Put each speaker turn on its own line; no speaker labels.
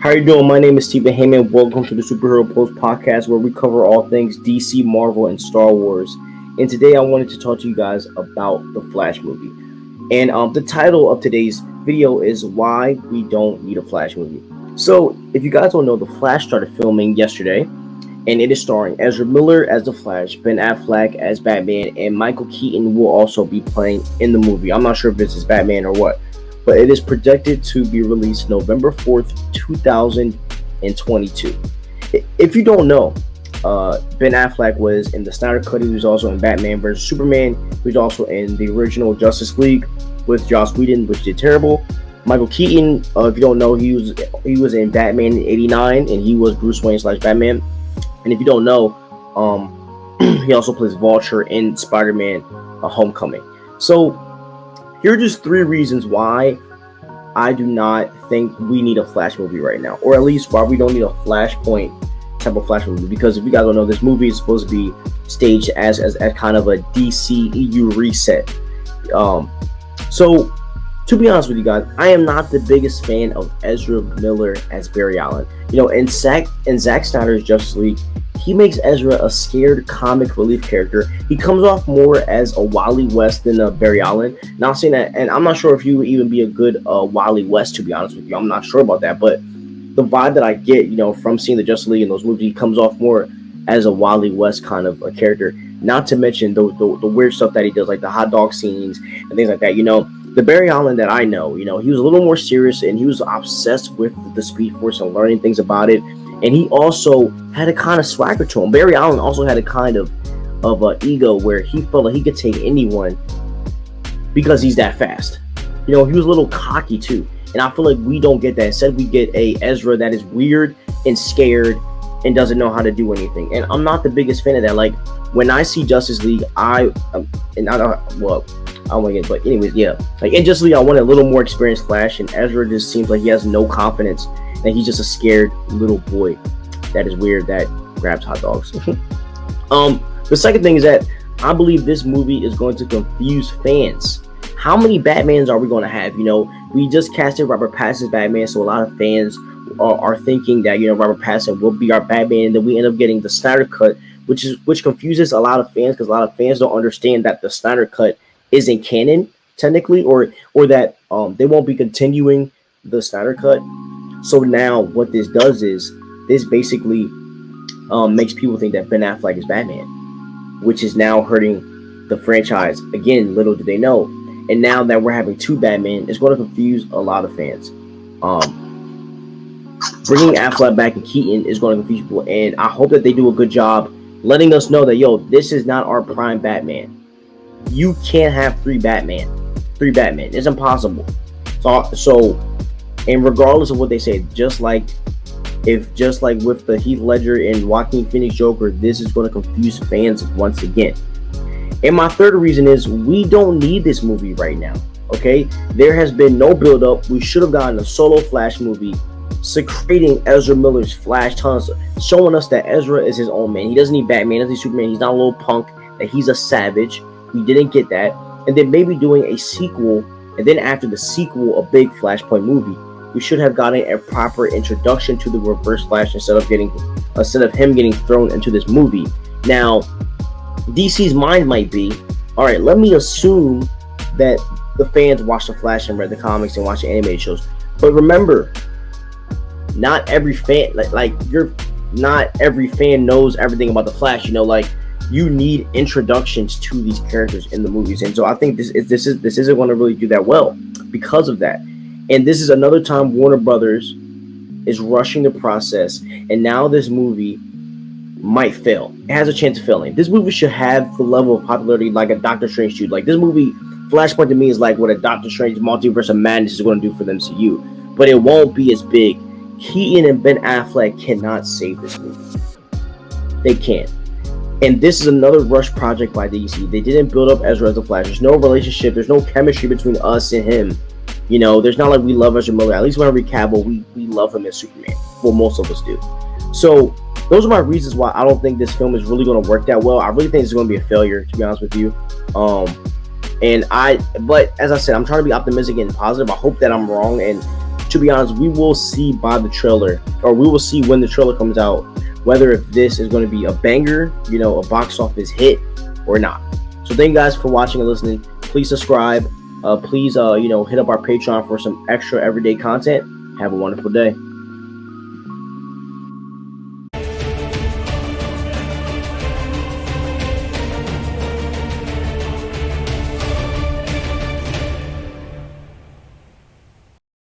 How you doing? My name is Stephen Heyman. Welcome to the Superhero Post podcast, where we cover all things DC, Marvel, and Star Wars. And today I wanted to talk to you guys about the Flash movie. And the title of today's video is Why We Don't Need a Flash Movie. So, if you guys don't know, the Flash started filming yesterday, and it is starring Ezra Miller as the Flash, Ben Affleck as Batman, and Michael Keaton will also be playing in the movie. I'm not sure if this is Batman or what, but it is projected to be released November 4th, 2022. If you don't know, Ben Affleck was in the Snyder Cut. He was also in Batman vs. Superman. He was also in the original Justice League with Joss Whedon, which did terrible. Michael Keaton, if you don't know, he was in Batman in '89, and he was Bruce Wayne / Batman. And if you don't know, he also plays Vulture in Spider-Man Homecoming. So here are just 3 reasons why I do not think we need a Flash movie right now, or at least why we don't need a Flashpoint type of Flash movie. Because if you guys don't know, this movie is supposed to be staged as kind of a DC EU reset. So to be honest with you guys, I am not the biggest fan of Ezra Miller as Barry Allen. You know, in Zack Snyder's Justice League, he makes Ezra a scared comic relief character. He comes off more as a Wally West than a Barry Allen. Not saying that, and I'm not sure if he would even be a good Wally West, to be honest with you. I'm not sure about that, but the vibe that I get, you know, from seeing the Justice League in those movies, he comes off more as a Wally West kind of a character. Not to mention the weird stuff that he does, like the hot dog scenes and things like that. You know, the Barry Allen that I know, you know, he was a little more serious, and he was obsessed with the Speed Force and learning things about it. And he also had a kind of swagger to him. Barry Allen also had a kind of an ego where he felt like he could take anyone because he's that fast. You know, he was a little cocky too. And I feel like we don't get that. Instead, we get a Ezra that is weird and scared and doesn't know how to do anything. And I'm not the biggest fan of that. Like, when I see Justice League, but anyways, yeah. Like, in Justice League, I want a little more experienced Flash, and Ezra just seems like he has no confidence. And he's just a scared little boy that is weird, that grabs hot dogs. The second thing is that I believe this movie is going to confuse fans. How many Batmans are we going to have? You know, we just casted Robert Pattinson's Batman, so a lot of fans are thinking that, you know, Robert Pattinson will be our Batman, and then we end up getting the Snyder Cut, which confuses a lot of fans, because a lot of fans don't understand that the Snyder Cut isn't canon technically, or that they won't be continuing the Snyder Cut. So now what this does is this basically makes people think that Ben Affleck is Batman, which is now hurting the franchise. Again, little do they know. And now that we're having 2 Batman, it's going to confuse a lot of fans. Bringing Affleck back and Keaton is going to confuse people. And I hope that they do a good job letting us know that, yo, this is not our prime Batman. You can't have 3 Batman. It's impossible. So and regardless of what they say, just like with the Heath Ledger and Joaquin Phoenix Joker, this is going to confuse fans once again. And my third reason is we don't need this movie right now. Okay, there has been no build up. We should have gotten a solo Flash movie, secreting Ezra Miller's Flash, showing us that Ezra is his own man. He doesn't need Batman, he doesn't need Superman. He's not a little punk. That he's a savage. We didn't get that. And then maybe doing a sequel, and then after the sequel, a big Flashpoint movie. We should have gotten a proper introduction to the Reverse Flash instead of him getting thrown into this movie. Now, DC's mind might be, all right, let me assume that the fans watch the Flash and read the comics and watch the animated shows. But remember, not every fan not every fan knows everything about the Flash. You know, like, you need introductions to these characters in the movies, and so I think this isn't going to really do that well because of that. And this is another time Warner Brothers is rushing the process, and now this movie might fail. It has a chance of failing. This movie should have the level of popularity like a Doctor Strange 2. Like, this movie, Flashpoint, to me, is like what a Doctor Strange Multiverse of Madness is going to do for the MCU. But it won't be as big. Keaton and Ben Affleck cannot save this movie. They can't. And this is another rush project by DC. They didn't build up Ezra as the Flash. There's no relationship. There's no chemistry between us and him. You know, there's not like we love Ezra Miller. At least when I read Cavill, we love him as Superman. Well, most of us do. So those are my reasons why I don't think this film is really going to work that well. I really think it's going to be a failure, to be honest with you. But as I said, I'm trying to be optimistic and positive. I hope that I'm wrong, and to be honest, we will see by the trailer, or we will see when the trailer comes out, whether if this is going to be a banger, you know, a box office hit or not. So thank you guys for watching and listening. Please subscribe. Please, you know, hit up our Patreon for some extra everyday content. Have a wonderful day.